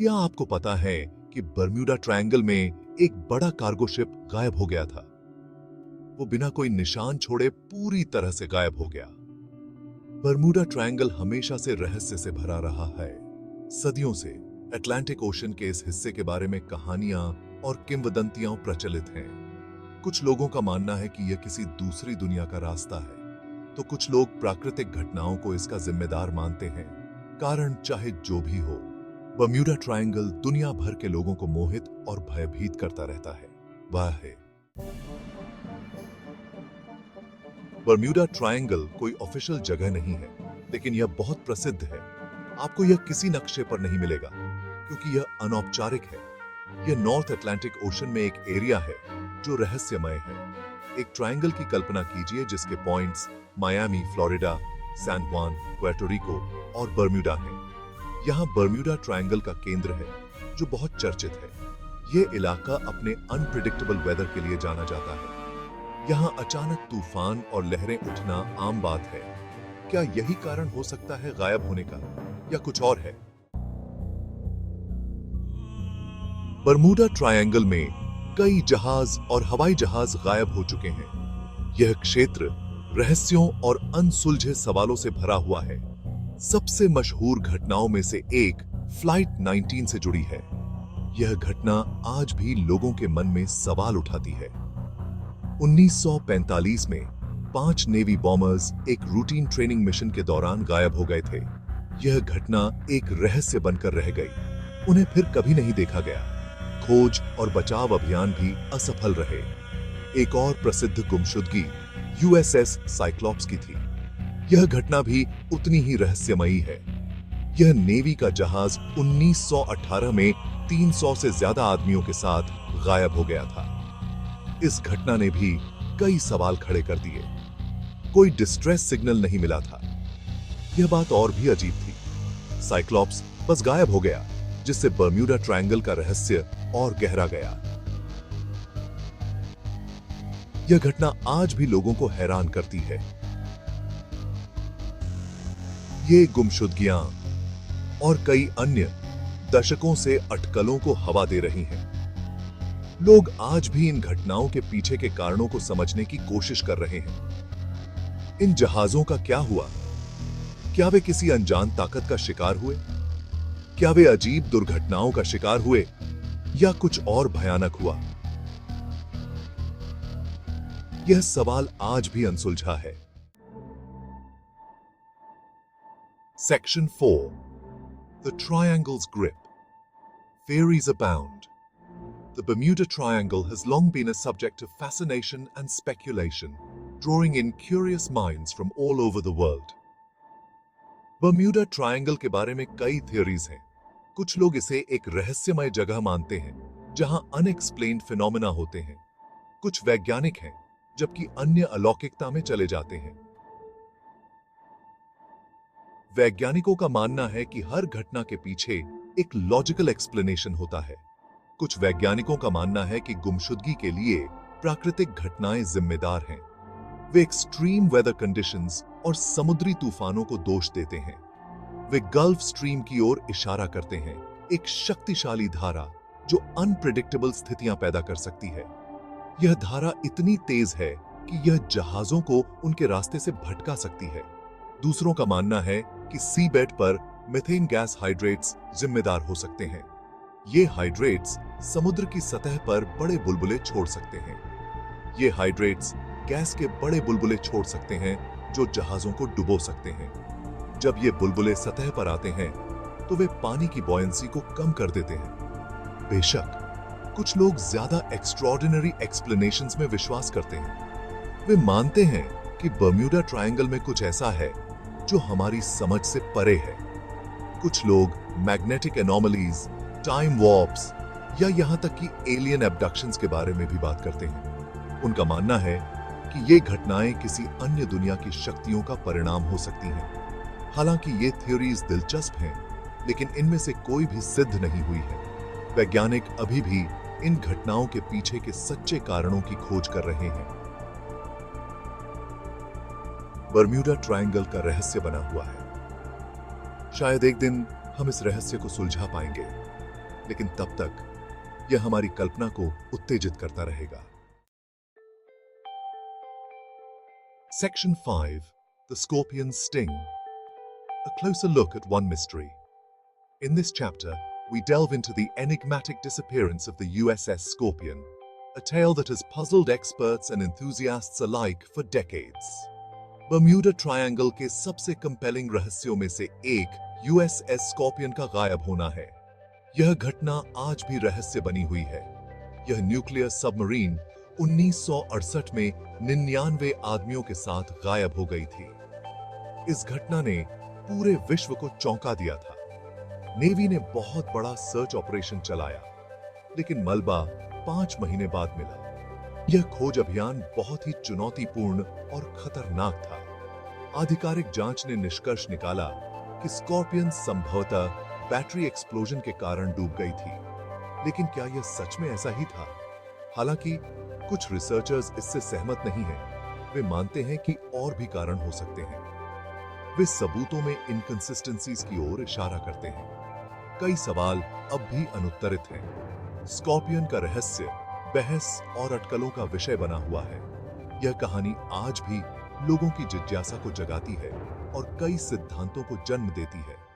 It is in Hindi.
क्या आपको पता है कि बर्म्यूडा ट्रायंगल में एक बड़ा कार्गो शिप गायब हो गया था? वो बिना कोई निशान छोड़े पूरी तरह से गायब हो गया। बर्म्यूडा ट्रायंगल हमेशा से रहस्य से भरा रहा है। सदियों से अटलांटिक ओशन के इस हिस्से के बारे में कहानियां और किंवदंतियां प्रचलित हैं। कुछ लोगों का मानना है कि यह किसी दूसरी दुनिया का रास्ता है, तो कुछ लोग प्राकृतिक घटनाओं को इसका जिम्मेदार मानते हैं। कारण चाहे जो भी हो, बर्म्यूडा ट्रायंगल दुनिया भर के लोगों को मोहित और भयभीत करता रहता है। वह है बर्म्यूडा ट्रायंगल कोई ऑफिशियल जगह नहीं है, लेकिन यह बहुत प्रसिद्ध है। आपको यह किसी नक्शे पर नहीं मिलेगा, क्योंकि यह अनौपचारिक है। यह नॉर्थ अटलांटिक ओशन में एक एरिया है जो रहस्यमय है। एक ट्रायंगल की कल्पना कीजिए जिसके पॉइंट्स मायामी, फ्लोरिडा, सैन जुआन, पुएर्टो रिको और बर्म्यूडा हैं। यहाँ बर्म्यूडा ट्रायंगल का केंद्र है, जो बहुत चर्चित है। यह इलाका अपने अनप्रिडिक्टेबल वेदर के लिए जाना जाता है। यहाँ अचानक तूफान और लहरें उठना आम बात है। क्या यही कारण हो सकता है गायब होने का, या कुछ और है? बर्म्यूडा ट्रायंगल में कई जहाज और हवाई जहाज गायब हो चुके हैं। यह क्षेत्र रहस्यों और अनसुलझे सवालों से भरा हुआ है। सबसे मशहूर घटनाओं में से एक फ्लाइट 19 से जुड़ी है। यह घटना आज भी लोगों के मन में सवाल उठाती है। 1945 में 5 नेवी बॉम्बर्स एक रूटीन ट्रेनिंग मिशन के दौरान गायब हो गए थे। यह घटना एक रहस्य बनकर रह गई। उन्हें फिर कभी नहीं देखा गया। खोज और बचाव अभियान भी असफल रहे। एक और प्रसिद्ध गुमशुदगी यूएसएस साइक्लॉप्स की थी। यह घटना भी उतनी ही रहस्यमयी है। यह नेवी का जहाज 1918 में 300 से ज्यादा आदमियों के साथ गायब हो गया था। इस घटना ने भी कई सवाल खड़े कर दिए। कोई डिस्ट्रेस सिग्नल नहीं मिला था। यह बात और भी अजीब थी। साइक्लॉप्स बस गायब हो गया, जिससे बर्म्यूडा ट्रायंगल का रहस्य और गहरा गया। यह घटना आज भी लोगों को हैरान करती है। ये गुमशुदगियां और कई अन्य दशकों से अटकलों को हवा दे रही हैं। लोग आज भी इन घटनाओं के पीछे के कारणों को समझने की कोशिश कर रहे हैं। इन जहाजों का क्या हुआ? क्या वे किसी अनजान ताकत का शिकार हुए? क्या वे अजीब दुर्घटनाओं का शिकार हुए, या कुछ और भयानक हुआ? यह सवाल आज भी अनसुलझा है। Section 4. The Triangle's Grip. Theories abound. The Bermuda Triangle has long been a subject of fascination and speculation, drawing in curious minds from all over the world. Bermuda Triangle के बारे में कई theories हैं। कुछ लोग इसे एक रहस्यमय जगह मानते हैं, जहां unexplained phenomena होते हैं। कुछ वैज्ञानिक हैं, जबकि अन्य अलौकिकता में चले जाते हैं। वैज्ञानिकों का मानना है कि हर घटना के पीछे एक लॉजिकल एक्सप्लेनेशन होता है। कुछ वैज्ञानिकों का मानना है कि गुमशुदगी के लिए प्राकृतिक घटनाएं जिम्मेदार हैं। वे एक्सट्रीम वेदर कंडीशंस और समुद्री तूफानों को दोष देते हैं। वे गल्फ स्ट्रीम की ओर इशारा करते हैं, एक शक्तिशाली धारा जो अनप्रेडिक्टेबल स्थितियां पैदा कर सकती है। यह धारा इतनी तेज है कि यह जहाजों को उनके रास्ते से भटका सकती है। दूसरों का मानना है कि सी बेड पर मीथेन गैस हाइड्रेट्स जिम्मेदार हो सकते हैं। ये हाइड्रेट्स समुद्र की सतह पर बड़े बुलबुले छोड़ सकते हैं। ये हाइड्रेट्स गैस के बड़े बुलबुले छोड़ सकते हैं जो जहाजों को डुबो सकते हैं। जब ये बुलबुले सतह पर आते हैं तो वे पानी की बॉयंसी को कम कर देते हैं। बेशक कुछ लोग ज्यादा एक्स्ट्रॉर्डिनरी एक्सप्लेनेशंस में विश्वास करते हैं। वे मानते हैं कि बर्म्यूडा ट्रायंगल में कुछ ऐसा है जो हमारी समझ से परे है। कुछ लोग मैग्नेटिक एनोमलीज, टाइम वॉर्प्स या यहां तक कि एलियन एब्डक्शंस के बारे में भी बात करते हैं। उनका मानना है कि ये घटनाएं किसी अन्य दुनिया की शक्तियों का परिणाम हो सकती हैं। हालांकि ये थ्योरीज दिलचस्प हैं, लेकिन इनमें से कोई भी सिद्ध नहीं हुई है। वैज्ञानिक अभी भी इन घटनाओं के पीछे के सच्चे कारणों की खोज कर रहे हैं। बर्म्यूडा ट्रायंगल का रहस्य बना हुआ है। शायद एक दिन हम इस रहस्य को सुलझा पाएंगे। लेकिन तब तक यह हमारी कल्पना को उत्तेजित करता रहेगा। Section 5. The Scorpion's Sting. A closer look at one mystery. In this chapter, we delve into the enigmatic disappearance of the USS Scorpion, a tale that has puzzled experts and enthusiasts alike for decades. Bermuda triangle के सबसे कंपेलिंग रहस्यों में से एक यूएसएस स्कॉर्पियन का गायब होना है। यह घटना आज भी रहस्य बनी हुई है। यह न्यूक्लियर सबमरीन 1968 में 99 आदमियों के साथ गायब हो गई थी। इस घटना ने पूरे विश्व को चौंका दिया था। नेवी ने बहुत बड़ा सर्च ऑपरेशन चलाया, लेकिन मलबा 5 महीने बाद मिला। यह खोज अभियान बहुत ही चुनौतीपूर्ण और खतरनाक था। आधिकारिक जांच ने निष्कर्ष निकाला कि स्कॉर्पियन संभवतः बैटरी एक्सप्लोजन के कारण डूब गई थी। लेकिन क्या यह सच में ऐसा ही था? हालांकि कुछ रिसर्चर्स इससे सहमत नहीं हैं। वे मानते हैं कि और भी कारण हो सकते हैं। वे सबूतों में इनकंसिस्टेंसीज की ओर इशारा करते हैं। कई सवाल अब भी अनुत्तरित हैं। स्कॉर्पियन का रहस्य बहस और अटकलों का विषय बना हुआ है। यह कहानी आज भी लोगों की जिज्ञासा को जगाती है और कई सिद्धांतों को जन्म देती है।